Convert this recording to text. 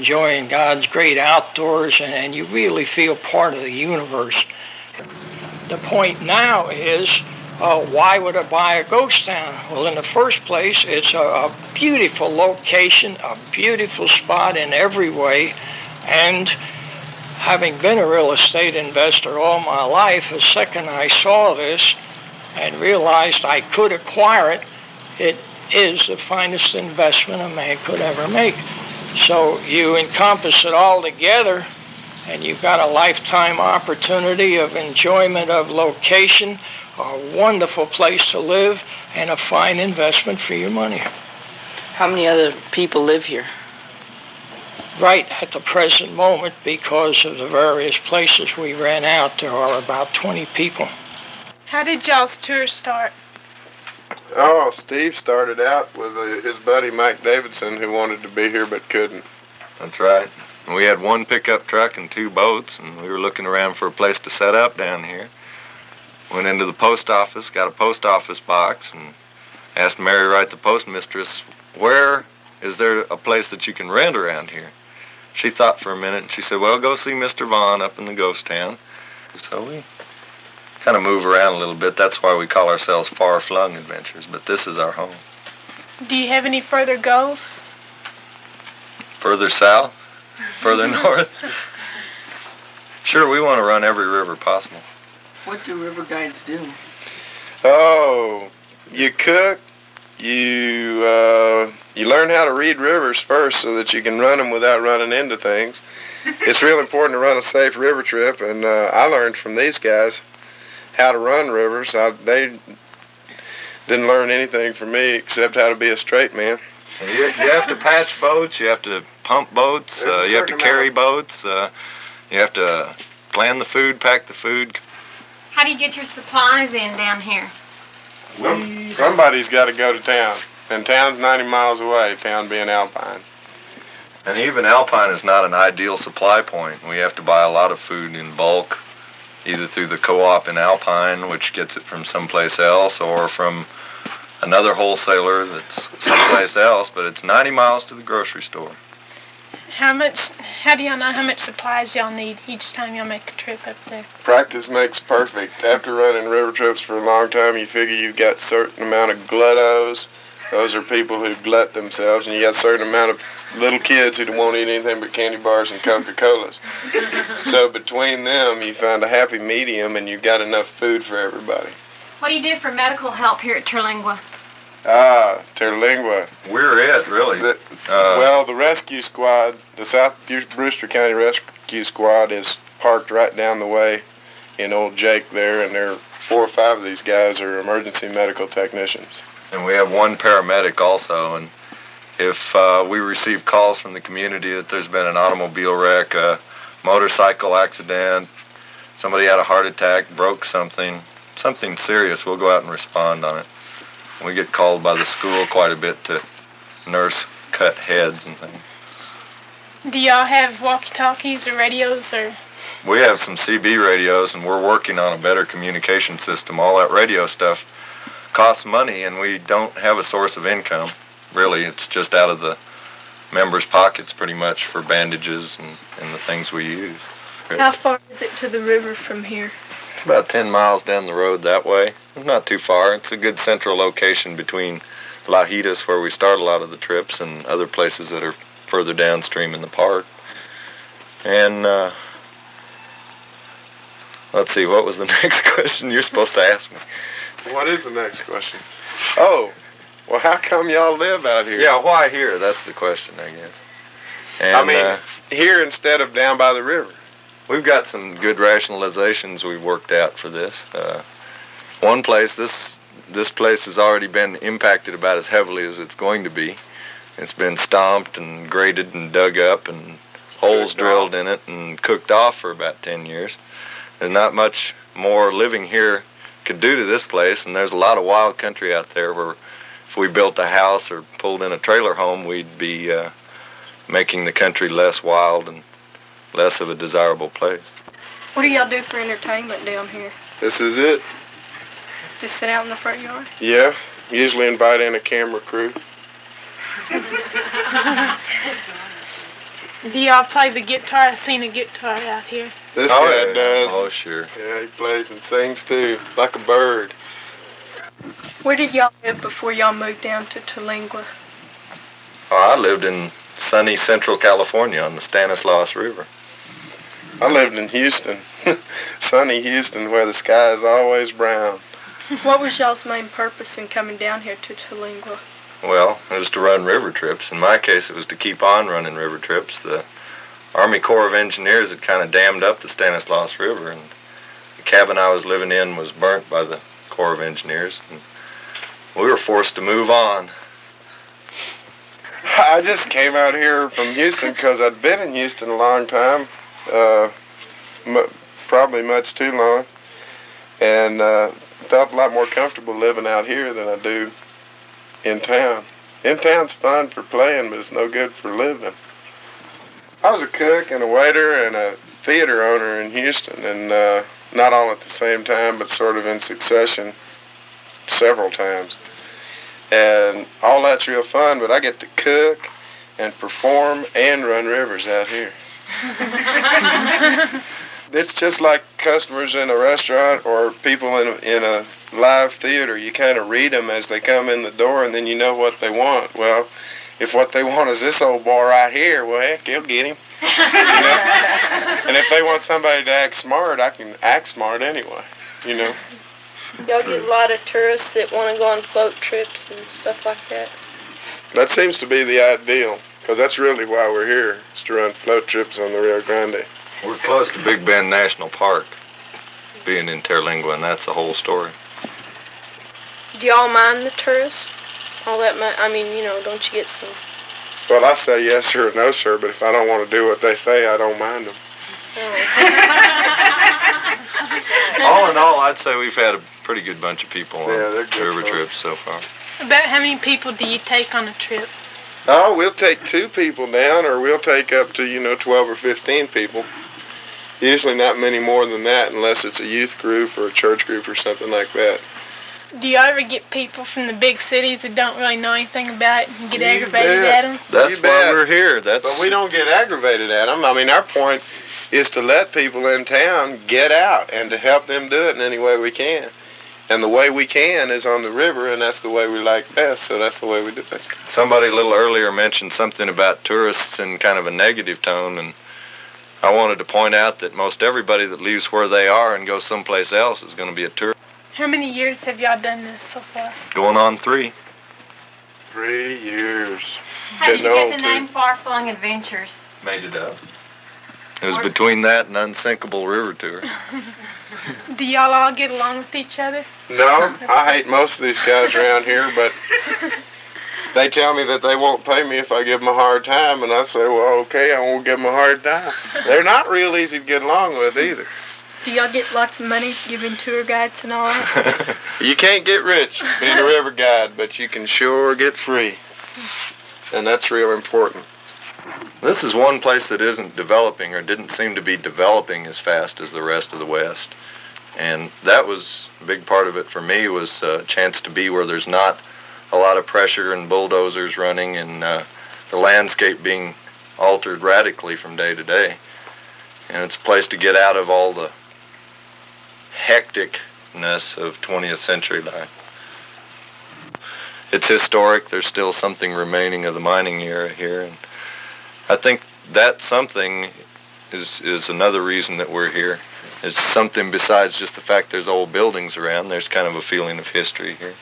enjoying God's great outdoors, and you really feel part of the universe. The point now is, why would I buy a ghost town? Well, in the first place, it's a beautiful location, a beautiful spot in every way, and having been a real estate investor all my life, the second I saw this and realized I could acquire it, it is the finest investment a man could ever make. So you encompass it all together, and you've got a lifetime opportunity of enjoyment of location, a wonderful place to live, and a fine investment for your money. How many other people live here? Right at the present moment, because of the various places we ran out, there are about 20 people. How did y'all's tour start? Oh, Steve started out with his buddy Mike Davidson, who wanted to be here but couldn't. That's right. We had one pickup truck and 2 boats, and we were looking around for a place to set up down here. Went into the post office, got a post office box, and asked Mary Wright, the postmistress, where is there a place that you can rent around here? She thought for a minute, and she said, well, go see Mr. Vaughn up in the ghost town. So we kind of move around a little bit. That's why we call ourselves Far-Flung Adventures, but this is our home. Do you have any further goals? Further south? Further north? Sure, we want to run every river possible. What do river guides do? Oh, you cook, you learn how to read rivers first so that you can run them without running into things. It's real important to run a safe river trip, and I learned from these guys how to run rivers. They didn't learn anything from me except how to be a straight man. You have to patch boats, you have to pump boats, you have to carry boats, you have to plan the food, pack the food. How do you get your supplies in down here? Somebody's got to go to town, and town's 90 miles away, town being Alpine. And even Alpine is not an ideal supply point. We have to buy a lot of food in bulk, either through the co-op in Alpine, which gets it from someplace else, or from another wholesaler that's someplace else, but it's 90 miles to the grocery store. How do y'all know how much supplies y'all need each time y'all make a trip up there? Practice makes perfect. After running river trips for a long time, you figure you've got a certain amount of gluttos. Those are people who glut themselves, and you got a certain amount of little kids who won't eat anything but candy bars and Coca-Colas. So between them, you find a happy medium, and you've got enough food for everybody. What do you do for medical help here at Terlingua? Terlingua. We're it, really. Well, the rescue squad, the South Brewster County Rescue Squad, is parked right down the way in Old Jake there, and there are 4 or 5 of these guys are emergency medical technicians. And we have one paramedic also, and if we receive calls from the community that there's been an automobile wreck, a motorcycle accident, somebody had a heart attack, broke something serious, we'll go out and respond on it. We get called by the school quite a bit to nurse cut heads and things. Do y'all have walkie-talkies or radios or? We have some CB radios, and we're working on a better communication system. All that radio stuff costs money, and we don't have a source of income. Really, it's just out of the members' pockets pretty much for bandages and the things we use. How far is it to the river from here? It's about 10 miles down the road that way. Not too far. It's a good central location between Lajitas, where we start a lot of the trips, and other places that are further downstream in the park. And let's see, what was the next question you're supposed to ask me? What is the next question? Oh, well, how come y'all live out here? Yeah, why here? That's the question, I guess. And, I mean, here instead of down by the river. We've got some good rationalizations we've worked out for this. One place, this place has already been impacted about as heavily as it's going to be. It's been stomped and graded and dug up and holes drilled in it and cooked off for about 10 years. There's not much more living here could do to this place, and there's a lot of wild country out there where if we built a house or pulled in a trailer home, we'd be making the country less wild and less of a desirable place. What do y'all do for entertainment down here? This is it. Just sit out in the front yard? Yeah, usually invite in a camera crew. Do y'all play the guitar? I've seen a guitar out here. This guy yeah. does. Oh, sure. Yeah, he plays and sings too, like a bird. Where did y'all live before y'all moved down to Terlingua? Oh, I lived in sunny Central California on the Stanislaus River. I lived in Houston, sunny Houston, where the sky is always brown. What was y'all's main purpose in coming down here to Terlingua? Well, it was to run river trips. In my case, it was to keep on running river trips. The Army Corps of Engineers had kind of dammed up the Stanislaus River, and the cabin I was living in was burnt by the Corps of Engineers, and we were forced to move on. I just came out here from Houston because I'd been in Houston a long time, probably much too long, and felt a lot more comfortable living out here than I do in town. In town's fun for playing, but it's no good for living. I was a cook and a waiter and a theater owner in Houston, and not all at the same time, but sort of in succession several times. And all that's real fun, but I get to cook and perform and run rivers out here. It's just like customers in a restaurant or people in a live theater. You kind of read them as they come in the door, and then you know what they want. Well, if what they want is this old boy right here, well, heck, you'll get him. You know? And if they want somebody to act smart, I can act smart anyway, you know. Y'all get a lot of tourists that want to go on float trips and stuff like that. That seems to be the ideal, because that's really why we're here, is to run float trips on the Rio Grande. We're close to Big Bend National Park, being in Terlingua, and that's the whole story. Do y'all mind the tourists? All that, don't you get some? Well, I say yes, sir, or no, sir, but if I don't want to do what they say, I don't mind them. All in all, I'd say we've had a pretty good bunch of people on they're good river folks. trips so far. About how many people do you take on a trip? Oh, we'll take 2 people down, or we'll take up to, 12 or 15 people. Usually not many more than that, unless it's a youth group or a church group or something like that. Do you ever get people from the big cities that don't really know anything about it and get You aggravated bet. at them? That's You why bet. we're here. But we don't get aggravated at them. I mean, our point is to let people in town get out and to help them do it in any way we can. And the way we can is on the river, and that's the way we like best, so that's the way we do it. Somebody a little earlier mentioned something about tourists in kind of a negative tone, and I wanted to point out that most everybody that leaves where they are and goes someplace else is going to be a tourist. How many years have y'all done this so far? Going on 3. 3 years. How did you Getting get old, the name Far-Flung Adventures? Made it up. It was between that and Unsinkable River Tour. Do y'all all get along with each other? No, I hate most of these guys around here, but they tell me that they won't pay me if I give them a hard time, and I say, well, okay, I won't give them a hard time. They're not real easy to get along with either. Do y'all get lots of money giving tour guides and all that? You can't get rich being a river guide, but you can sure get free, and that's real important. This is one place that isn't developing or didn't seem to be developing as fast as the rest of the West. And that was a big part of it for me, was a chance to be where there's not a lot of pressure and bulldozers running and the landscape being altered radically from day to day. And it's a place to get out of all the hecticness of 20th century life. It's historic. There's still something remaining of the mining era here, and I think that something is another reason that we're here. It's something besides just the fact there's old buildings around. There's kind of a feeling of history here.